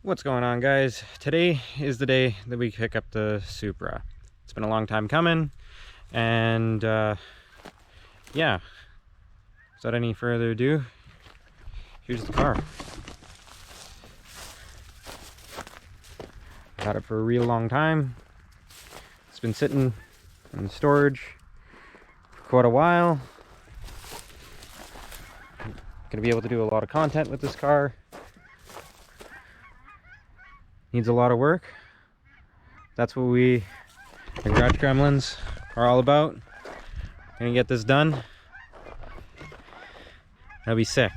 What's going on, guys? Today is the day that we pick up the Supra. It's been a long time coming, and yeah, without any further ado, here's the car. I've had it for a real long time. It's been sitting in storage for quite a while. Gonna be able to do a lot of content with this car. Needs a lot of work. That's what we, the Garage Gremlins, are all about. Gonna get this done. That'll be sick.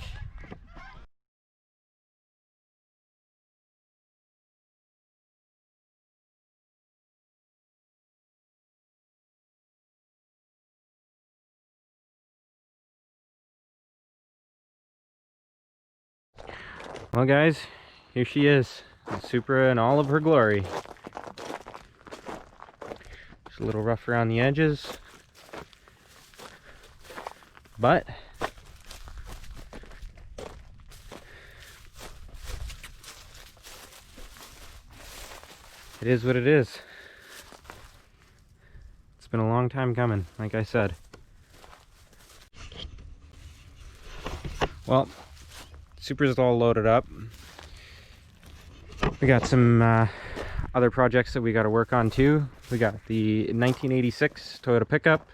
Well, guys, here she is. The Supra in all of her glory. Just a little rough around the edges, but it is what it is. It's been a long time coming, like I said. Well, Supra's all loaded up. We got some other projects that we got to work on too. We got the 1986 Toyota pickup.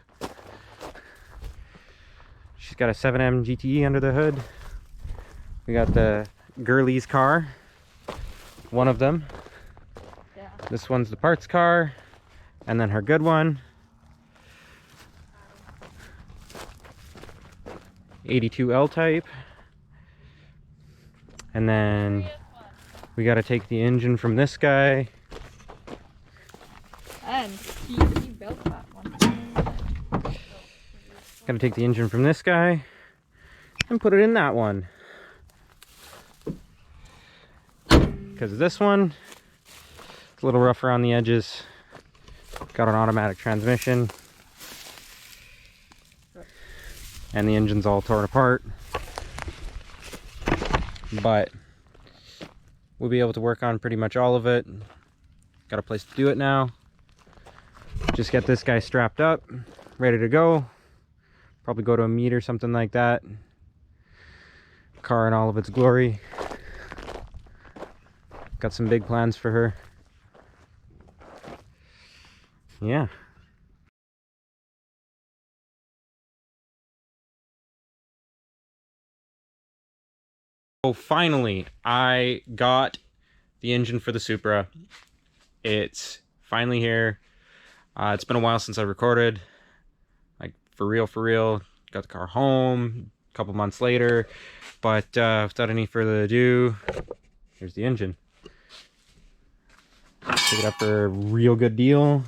She's got a 7M GTE under the hood. We got the girlie's car, one of them. Yeah. This one's the parts car, and then her good one. 82L type. And then we got to take the engine from this guy. And he built that one. Got to take the engine from this guy and put it in that one. Because this one, it's a little rough around the edges. Got an automatic transmission. And the engine's all torn apart. But we'll be able to work on pretty much all of it. Got a place to do it now. Just get this guy strapped up, ready to go. Probably go to a meet or something like that. Car in all of its glory. Got some big plans for her. Yeah. Oh, finally, I got the engine for the Supra. It's finally here. It's been a while since I recorded. Like, for real. Got the car home a couple months later. But without any further ado, here's the engine. Pick it up for a real good deal.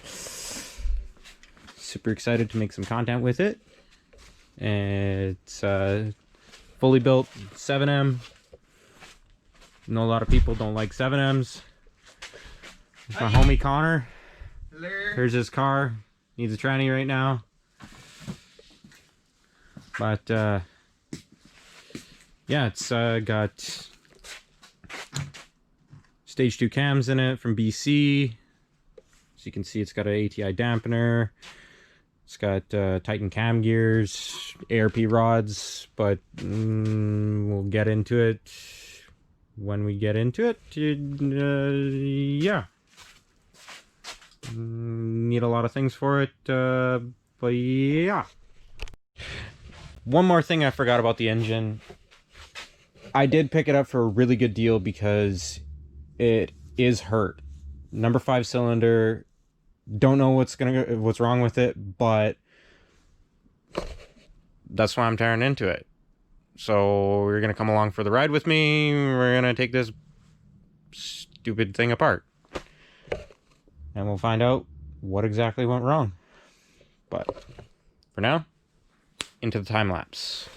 Super excited to make some content with it. It's fully built 7M. I know a lot of people don't like 7Ms. It's my homie Connor. Hello. Here's his car. Needs a tranny right now. But yeah, it's got stage 2 cams in it from BC. So you can see it's got an ATI dampener. It's got Titan cam gears, ARP rods, but we'll get into it when we get into it. Yeah. Need a lot of things for it, but yeah. One more thing I forgot about the engine. I did pick it up for a really good deal because it is hurt. Number 5 cylinder. Don't know what's wrong with it, but that's why I'm tearing into it. So you're gonna come along for the ride with me. We're gonna take this stupid thing apart, and we'll find out what exactly went wrong. But for now, into the time lapse.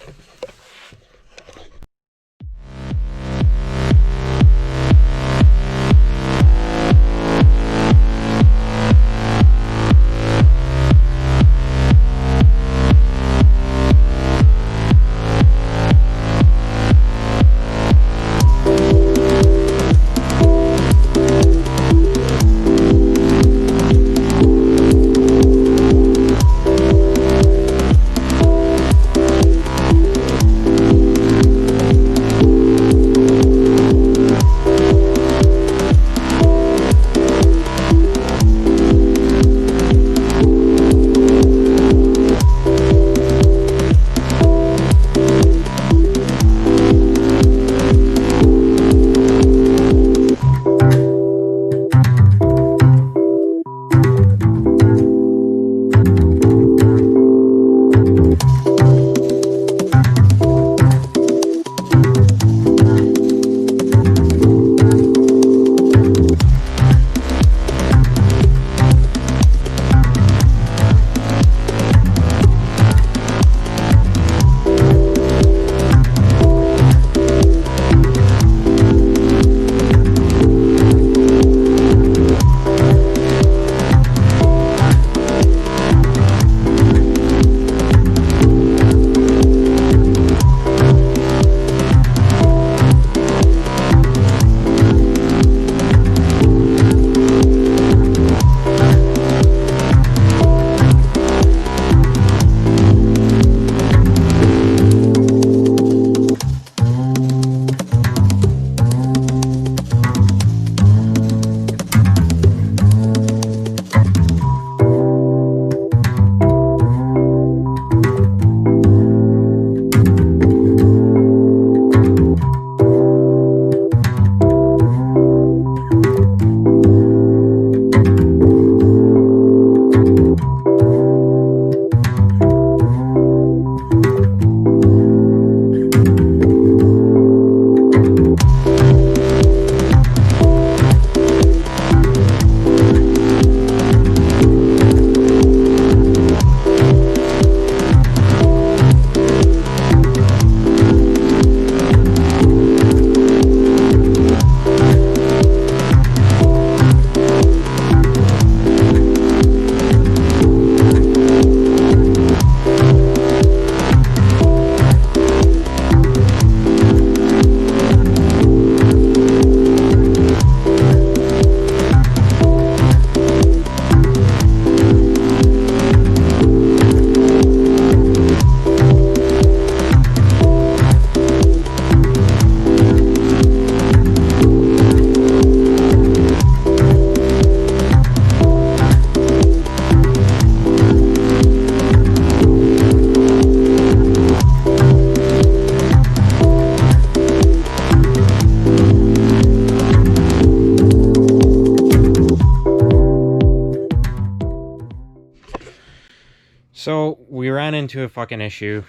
So we ran into a fucking issue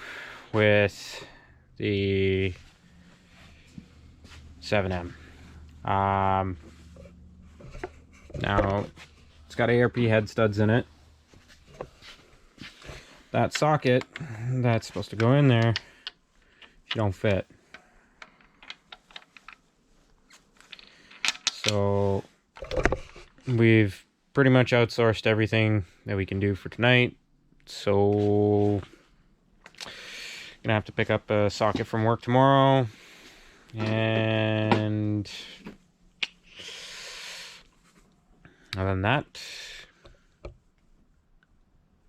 with the 7M. Now it's got ARP head studs in it. That socket that's supposed to go in there, she don't fit. So we've pretty much outsourced everything that we can do for tonight. So gonna have to pick up a socket from work tomorrow, and other than that,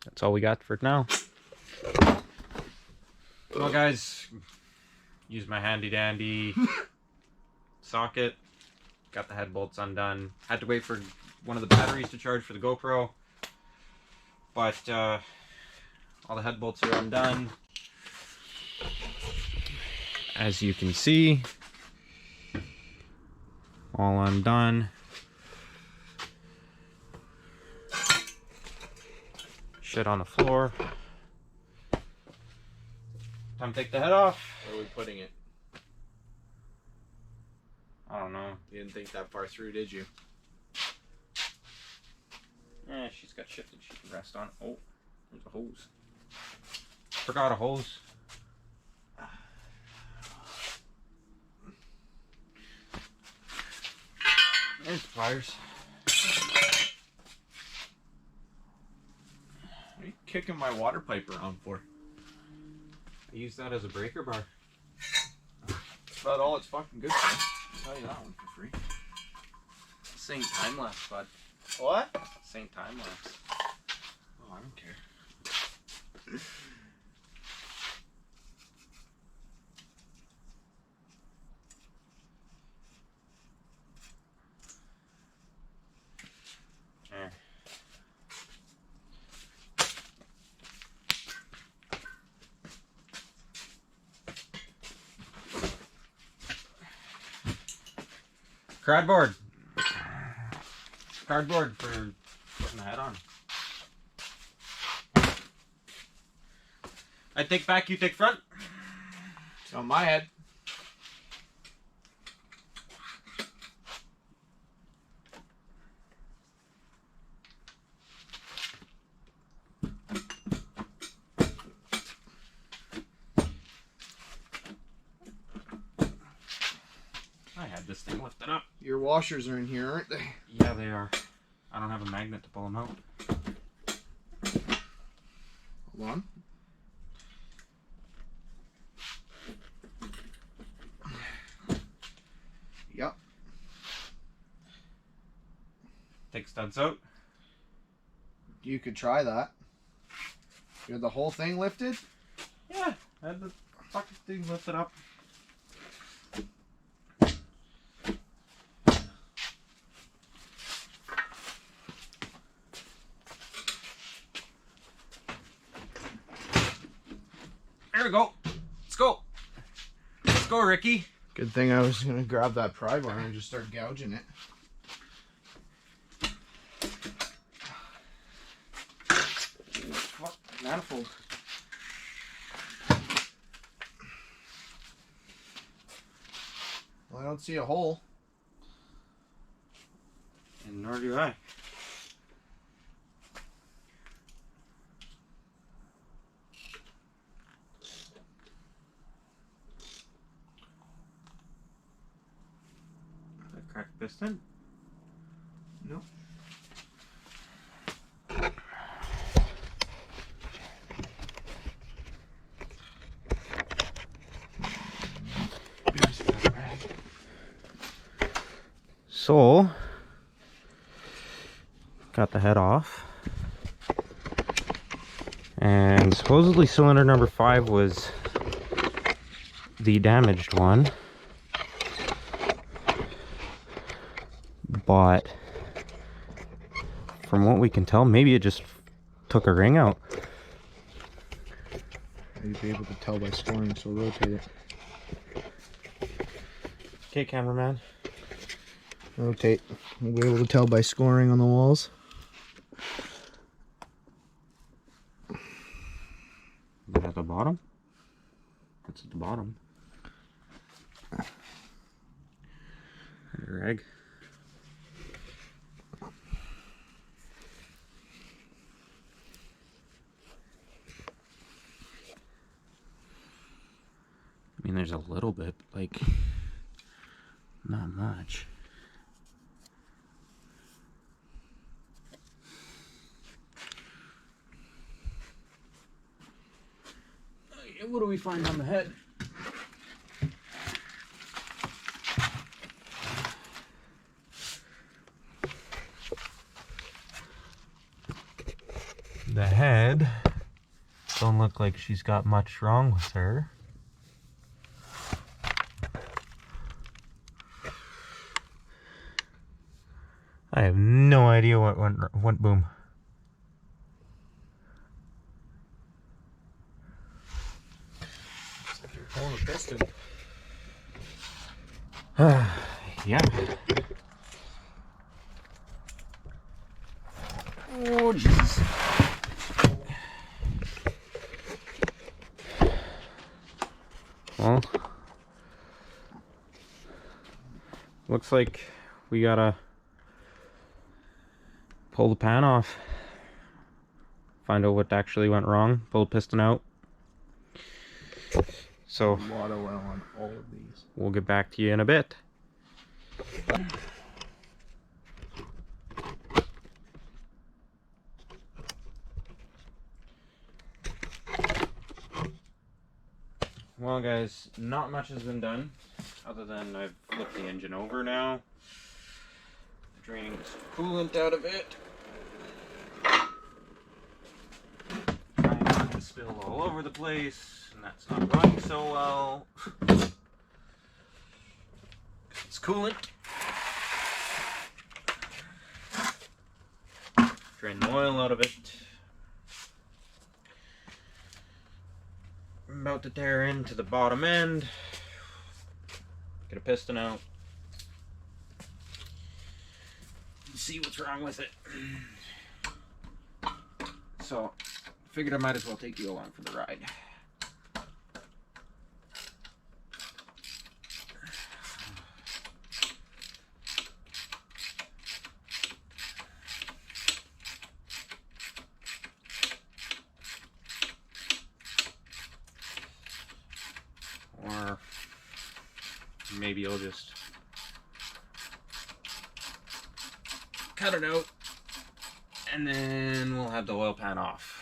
that's all we got for now. Well guys, use my handy dandy socket. Got the head bolts undone. Had to wait for one of the batteries to charge for the GoPro, but all the head bolts are undone. As you can see, all undone. Shit on the floor. Time to take the head off. Where are we putting it? I don't know. You didn't think that far through, did you? Eh, she's got shit that she can rest on. Oh, there's a hose. Forgot a hose. There's the pliers. What are you kicking my water pipe around for? I use that as a breaker bar. That's about all it's fucking good for. I'll tell you that one for free. Same time lapse, bud. What? Same time lapse. Oh, I don't care. There. Cardboard. Cardboard for putting the head on. I take back, you take front. It's on my head. I had this thing lifted up. Your washers are in here, aren't they? Yeah, they are. I don't have a magnet to pull them out. Hold on. Yep. Take studs out. You could try that. You had the whole thing lifted? Yeah, I had the fucking thing lifted up. There we go. Let's go. Let's go, Ricky. Good thing I was gonna grab that pry bar and just start gouging it. Fuck, manifold. Well, I don't see a hole. And nor do I. Cracked piston? Nope. So, got the head off. And supposedly cylinder number 5 was the damaged one. But from what we can tell, maybe it just took a ring out. You'd be able to tell by scoring, so rotate it. Okay, cameraman. Rotate. We'll be able to tell by scoring on the walls. bottom. Rag. I mean, there's a little bit, like, not much. What do we find on the head? The head don't look like she's got much wrong with her. I have no idea what went boom. Looks like you're pulling a piston. Yeah. Oh, Jesus. Well, looks like we gotta pull the pan off, find out what actually went wrong, pull the piston out. So, A lot of oil on all of these. We'll get back to you in a bit. Well guys, not much has been done, other than I've flipped the engine over now. Draining some coolant out of it. Trying not to spill all over the place, and that's not going so well. It's coolant. Drain the oil out of it. I'm about to tear into the bottom end. Get a piston out. See what's wrong with it. So, figured I might as well take you along for the ride. Or maybe you'll just cut it out, and then we'll have the oil pan off.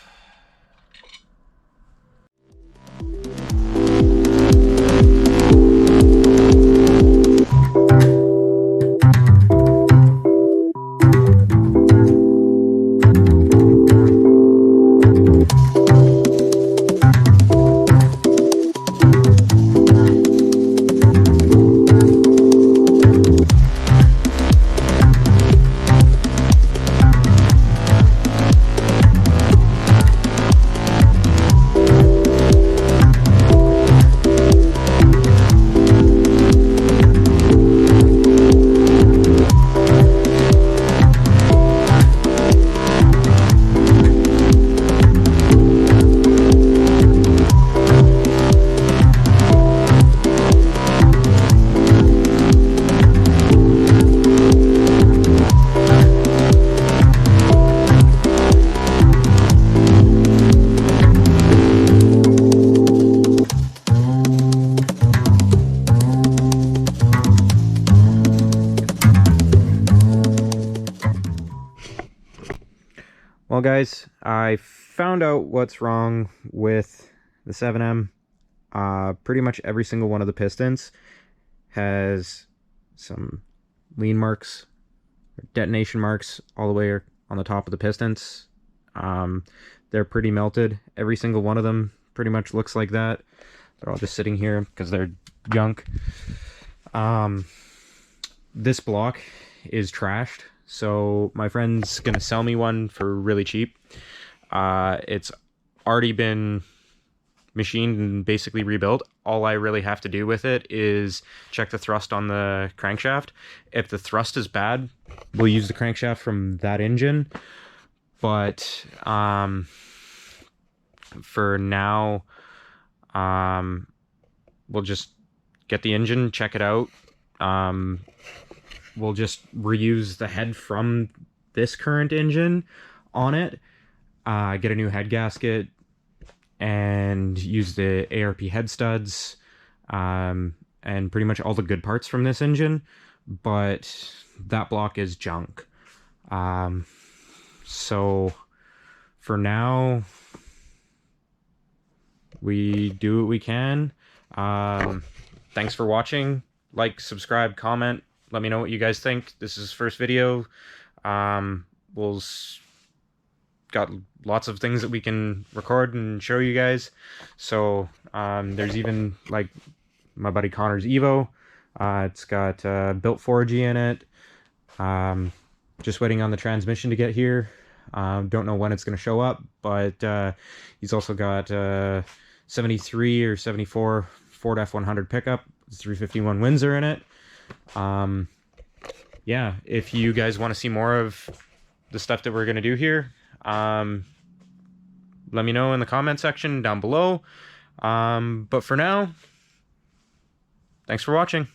Well guys, I found out what's wrong with the 7M. Pretty much every single one of the pistons has some lean marks, detonation marks all the way on the top of the pistons. They're pretty melted. Every single one of them pretty much looks like that. They're all just sitting here because they're junk. This block is trashed. So my friend's gonna sell me one for really cheap. It's already been machined and basically rebuilt. All I really have to do with it is check the thrust on the crankshaft. If the thrust is bad, we'll use the crankshaft from that engine. But for now, we'll just get the engine, check it out. We'll just reuse the head from this current engine on it, get a new head gasket, and use the ARP head studs, and pretty much all the good parts from this engine, but that block is junk. So for now, we do what we can. Thanks for watching. Like, subscribe, comment. Let me know what you guys think. This is first video. Got lots of things that we can record and show you guys. So there's even like my buddy Connor's Evo. It's got built 4G in it. Just waiting on the transmission to get here. Don't know when it's going to show up, but he's also got 73 or 74 Ford F100 pickup. 351 Windsor in it. Yeah, if you guys want to see more of the stuff that we're going to do here, let me know in the comment section down below. But for now, thanks for watching.